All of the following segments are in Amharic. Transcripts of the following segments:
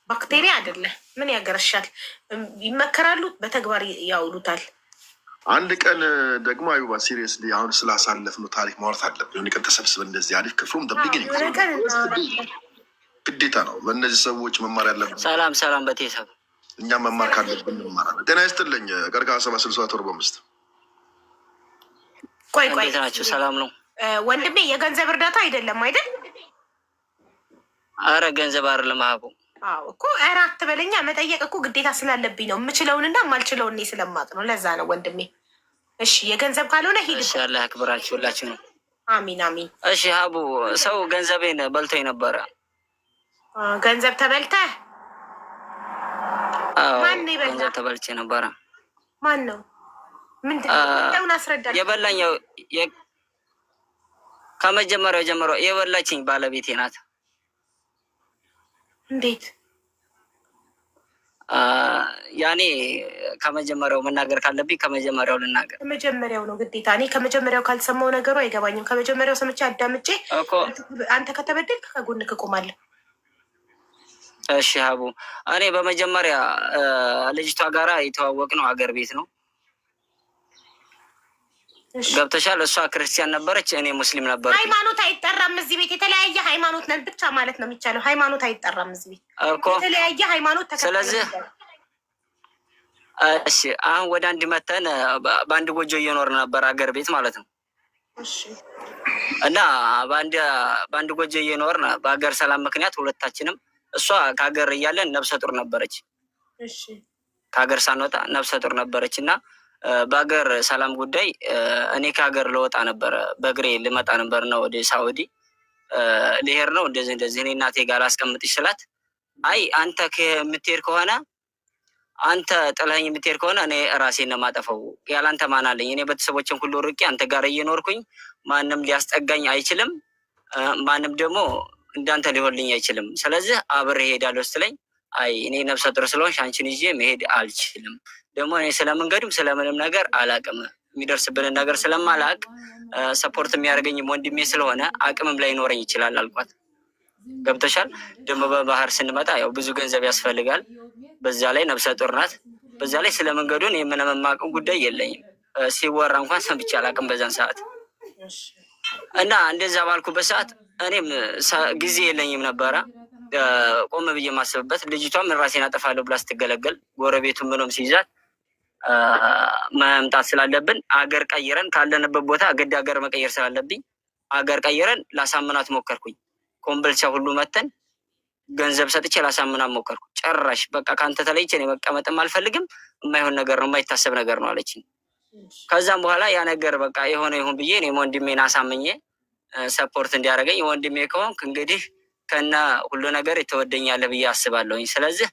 ባክቴሪያ አይደለ ምን ያገረሻል? ይመከራሉ፣ በተግባር ያውሉታል። አንድ ቀን ደግሞ አዩባ ሲሪየስሊ አሁን ስላሳለፍነው ታሪክ ማውራት አለብን። የሆነ ቀን ተሰብስበን እንደዚህ አሪፍ ክፍሉም ደብግኝ ግዴታ ነው። በእነዚህ ሰዎች መማር ያለብን። ሰላም በቴሰብ እኛም መማር ካለብን እንማራለን። ጤና ይስጥልኝ። ቀርቃ 765 ቆይ ናቸው። ሰላም ነው ወንድሜ። የገንዘብ እርዳታ አይደለም አይደል? አረ ገንዘብ አይደለም አቡ። አዎ እኮ ኧረ አትበለኛ። መጠየቅ እኮ ግዴታ ስላለብኝ ነው። የምችለውንና ማልችለውን እኔ ስለማቅ ነው። ለዛ ነው ወንድሜ። እሺ የገንዘብ ካልሆነ ሂድ። እሺ አላህ ያክብራችሁ ሁላችሁ ነው። አሚን አሚን። እሺ አቡ፣ ሰው ገንዘቤን በልቶኝ ነበረ። ገንዘብ ተበልተህ? ማን ነው የበላ? ገንዘብ ተበልቼ ነበረ። ማን ነው? ምንድነው? አስረዳኝ። የበላኝ ከመጀመሪያው ጀምሮ የበላችኝ ባለቤቴ ናት። እንዴት? ያኔ ከመጀመሪያው መናገር ካለብኝ ከመጀመሪያው ልናገር። ከመጀመሪያው ነው ግዴታ። እኔ ከመጀመሪያው ካልሰማው ነገሩ አይገባኝም። ከመጀመሪያው ሰምቼ አዳምጬ አንተ ከተበደልክ ከጎንክ እቆማለሁ። እሺ ሀቡ፣ እኔ በመጀመሪያ ልጅቷ ጋራ የተዋወቅ ነው አገር ቤት ነው። ገብተሻል? እሷ ክርስቲያን ነበረች፣ እኔ ሙስሊም ነበር። ሃይማኖት አይጠራም እዚህ ቤት። የተለያየ ሃይማኖት ነን ብቻ ማለት ነው የሚቻለው። ሃይማኖት አይጠራም እዚህ ቤት እኮ የተለያየ ሃይማኖት ተከታይ። ስለዚህ እሺ፣ አሁን ወደ አንድ መተን በአንድ ጎጆ እየኖር ነበር አገር ቤት ማለት ነው። እና በአንድ ጎጆ እየኖር በሀገር ሰላም ምክንያት ሁለታችንም፣ እሷ ከሀገር እያለን ነብሰ ጡር ነበረች። ከሀገር ሳንወጣ ነብሰ ጡር ነበረች እና በሀገር ሰላም ጉዳይ እኔ ከሀገር ልወጣ ነበረ፣ በእግሬ ልመጣ ነበር ነው ወደ ሳውዲ ልሄድ ነው እንደዚህ እኔ እናቴ ጋር ላስቀምጥሽ ስላት፣ አይ አንተ የምትሄድ ከሆነ አንተ ጥለኸኝ የምትሄድ ከሆነ እኔ ራሴን ነው የማጠፋው። ያላንተ ማን አለኝ? እኔ ቤተሰቦችን ሁሉ ርቄ አንተ ጋር እየኖርኩኝ ማንም ሊያስጠጋኝ አይችልም፣ ማንም ደግሞ እንዳንተ ሊሆንልኝ አይችልም። ስለዚህ አብሬ እሄዳለሁ ስትለኝ፣ አይ እኔ ነብሰ ጡር ስለሆንሽ አንቺን ይዤ መሄድ አልችልም። ደግሞ እኔ ስለመንገዱም ስለምንም ነገር አላቅም፣ የሚደርስብንን ነገር ስለማላቅ ሰፖርት የሚያደርገኝም ወንድሜ ስለሆነ አቅምም ላይኖረኝ ይችላል አልኳት። ገብተሻል? ደግሞ በባህር ስንመጣ ያው ብዙ ገንዘብ ያስፈልጋል። በዛ ላይ ነብሰ ጡር ናት። በዛ ላይ ስለመንገዱን የምንም የማውቀው ጉዳይ የለኝም። ሲወራ እንኳን ሰምቼ አላቅም በዛን ሰዓት። እና እንደዛ ባልኩበት ሰዓት እኔም ጊዜ የለኝም ነበረ ቆም ብዬ ማስብበት። ልጅቷም ራሴን አጠፋለሁ ብላ ስትገለገል ጎረቤቱን ምንም ሲይዛት መምጣት ስላለብን አገር ቀይረን ካለንበት ቦታ ግድ ሀገር መቀየር ስላለብኝ አገር ቀይረን ላሳምናት ሞከርኩኝ። ኮምቦልቻ ሁሉ መተን ገንዘብ ሰጥቼ ላሳምናት ሞከርኩ። ጨራሽ በቃ ከአንተ ተለይቼ እኔ መቀመጥም አልፈልግም፣ የማይሆን ነገር ነው፣ የማይታሰብ ነገር ነው አለችኝ። ከዛም በኋላ ያ ነገር በቃ የሆነ ይሁን ብዬ እኔም ወንድሜን አሳምኜ ሰፖርት እንዲያደርገኝ ወንድሜ ከሆንክ እንግዲህ ከና ሁሉ ነገር የተወደኛለህ ብዬ አስባለሁኝ። ስለዚህ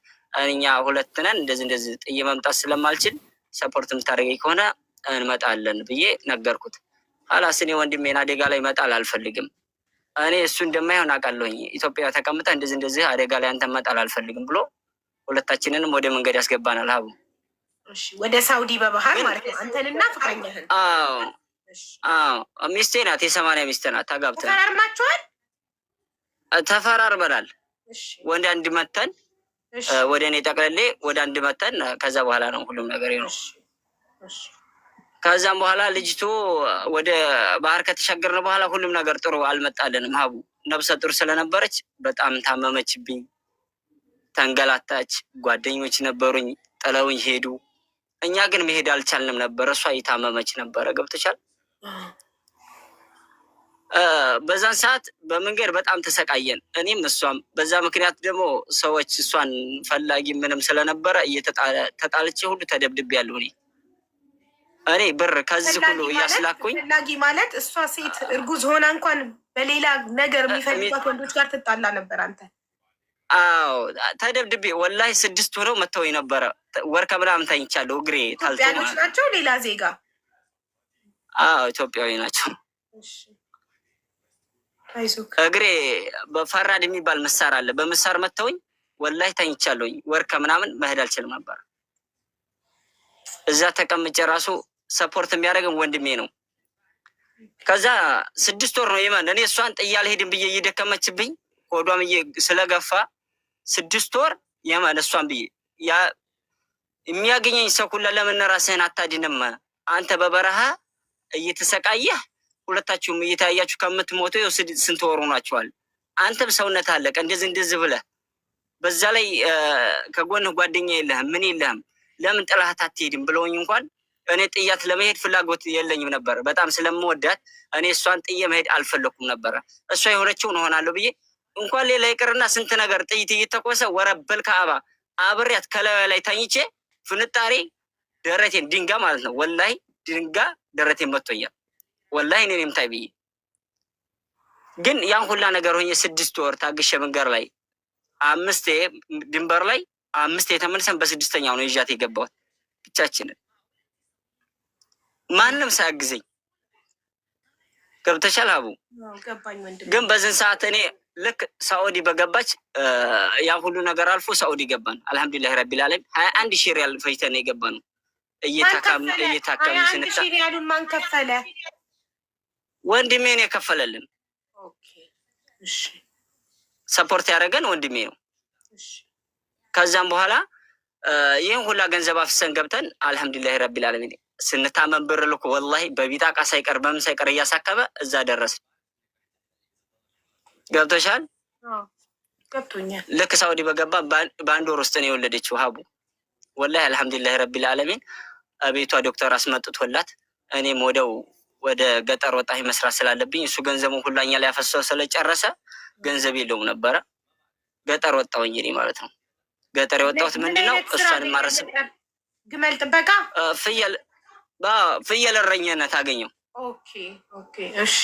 እኛ ሁለት ነን፣ እንደዚህ ጥዬ መምጣት ስለማልችል ሰፖርት የምታደርገኝ ከሆነ እንመጣለን ብዬ ነገርኩት። ኋላስ እኔ ወንድሜን አደጋ ላይ መጣል አልፈልግም። እኔ እሱ እንደማይሆን አውቃለሁኝ። ኢትዮጵያ ተቀምጠ እንደዚህ አደጋ ላይ አንተ መጣል አልፈልግም ብሎ ሁለታችንንም ወደ መንገድ ያስገባናል። ሀቡ ወደ ሳውዲ በባህር ማለት ነው። አንተንና ፍቅረኛህን? አዎ ሚስቴ ናት፣ የ80 ሚስት ናት። ተጋብተን ተፈራርማችኋል? ተፈራርበናል። ወደ አንድ መተን ወደ እኔ ጠቅለሌ ወደ አንድ መተን ከዛ በኋላ ነው ሁሉም ነገር ነው። ከዛም በኋላ ልጅቱ ወደ ባህር ከተሻገርን በኋላ ሁሉም ነገር ጥሩ አልመጣልንም። ሀቡ ነብሰ ጡር ስለነበረች በጣም ታመመችብኝ፣ ተንገላታች። ጓደኞች ነበሩኝ ጥለውኝ ሄዱ። እኛ ግን መሄድ አልቻልንም ነበር፣ እሷ እየታመመች ነበረ። ገብተሻል? በዛን ሰዓት በመንገድ በጣም ተሰቃየን፣ እኔም እሷም። በዛ ምክንያት ደግሞ ሰዎች እሷን ፈላጊ ምንም ስለነበረ ተጣልቼ ሁሉ ተደብድቤያለሁ። እኔ ብር ከዚህ ሁሉ እያስላኩኝ። ፈላጊ ማለት እሷ ሴት እርጉዝ ሆና እንኳን በሌላ ነገር የሚፈልጓት ወንዶች ጋር ትጣላ ነበር አንተ? አዎ ተደብድቤ ወላሂ 6 ሆነው መተው ነበረ። ወር ከምናምን ተኝቻለሁ። እግሬ ታልቶ። ኢትዮጵያኖች ናቸው ሌላ ዜጋ? አዎ ኢትዮጵያዊ ናቸው። እግሬ በፈራድ የሚባል ምሳር አለ፣ በምሳር መተውኝ ወላሂ ተኝቻለሁኝ። ወር ከምናምን መሄድ አልችልም ነበር። እዛ ተቀምጬ ራሱ ሰፖርት የሚያደርገን ወንድሜ ነው። ከዛ 6 ወር ነው የማን እኔ እሷን ጥዬ አልሄድም ብዬ እየደከመችብኝ ሆዷም ስለገፋ 6 ወር የማን እሷን ብዬ ያ የሚያገኘኝ ሰው ሁላ ለምን ራስህን አታድንም? አንተ በበረሃ እየተሰቃየህ ሁለታችሁም እየታያችሁ ከምትሞቱ ስንት ወሩ ናቸዋል። አንተም ሰውነት አለቀ እንደዚህ ብለህ በዛ ላይ ከጎንህ ጓደኛ የለህም ምን የለህም። ለምን ጥላሃት አትሄድም ብለውኝ እንኳን እኔ ጥያት ለመሄድ ፍላጎት የለኝም ነበር። በጣም ስለምወዳት እኔ እሷን ጥዬ መሄድ አልፈለኩም ነበረ። እሷ የሆነችውን እሆናለሁ ብዬ እንኳን ሌላ ይቅርና ስንት ነገር ጥይት እየተኮሰ ወረበል ከአባ አብሬያት ከላዩ ላይ ታኝቼ ፍንጣሬ ደረቴን ድንጋ ማለት ነው ወላሂ ድንጋ ደረቴን መቶኛል። ወላሂ እኔም ታይ ብዬ ግን ያን ሁላ ነገር ሆኜ 6 ወር ታግሼ መንገር ላይ 5 ድንበር ላይ 5 ተመልሰን በ6ኛው ነው ይዣት የገባሁት ብቻችንን ማንም ሳያግዘኝ። ገብተሻል ሀቡ? ግን በዚህ ሰዓት እኔ ልክ ሳኡዲ በገባች ያ ሁሉ ነገር አልፎ ሳኡዲ ገባን። አልሐምዱሊላህ ረቢል ዓለሚን 21 ሺህ ሪያል ፈጅተን የገባነው እየታከምን ስንታ 21 ሺህ ሪያሉን ማን ከፈለ? ወንድሜ ነው የከፈለልን። ሰፖርት ያደረገን ወንድሜ ነው። ከዛም በኋላ ይህን ሁላ ገንዘብ አፍሰን ገብተን አልሐምዱሊላህ ረቢል ዓለሚን ስንታመን ብር ልኮ ወላሂ በቢጣቃ ሳይቀር በምን ሳይቀር እያሳከበ እዛ ደረስን። ገብቶሻል? ገብቶኛል። ልክ ሳኡዲ በገባ በአንድ ወር ውስጥ ነው የወለደችው ሀቡ። ወላሂ አልሐምዱሊላህ ረቢል ዓለሚን ቤቷ ዶክተር አስመጥቶላት እኔም ወደ ገጠር ወጣ መስራት ስላለብኝ እሱ ገንዘቡን ሁላኛ ላይ ያፈሰው ስለጨረሰ ገንዘብ የለውም ነበረ። ገጠር ወጣሁኝ እኔ ማለት ነው። ገጠር የወጣሁት ምንድነው እሷን ማረስ ግመል ጥበቃ ፍየል እረኝነት አገኘው። እሺ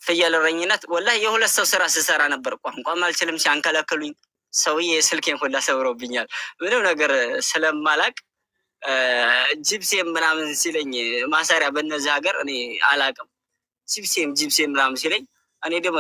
ፍየል እረኝነት ወላሂ የሁለት ሰው ስራ ስሰራ ነበር። ቋንቋም አልችልም ሲያንከለክሉኝ ሰውዬ ስልኬን ሁላ ሰብረውብኛል። ምንም ነገር ስለማላቅ ጂፕሴም ምናምን ሲለኝ ማሰሪያ በነዚህ ሀገር እኔ አላቅም። ጂፕሴም ምናምን ሲለኝ እኔ ደግሞ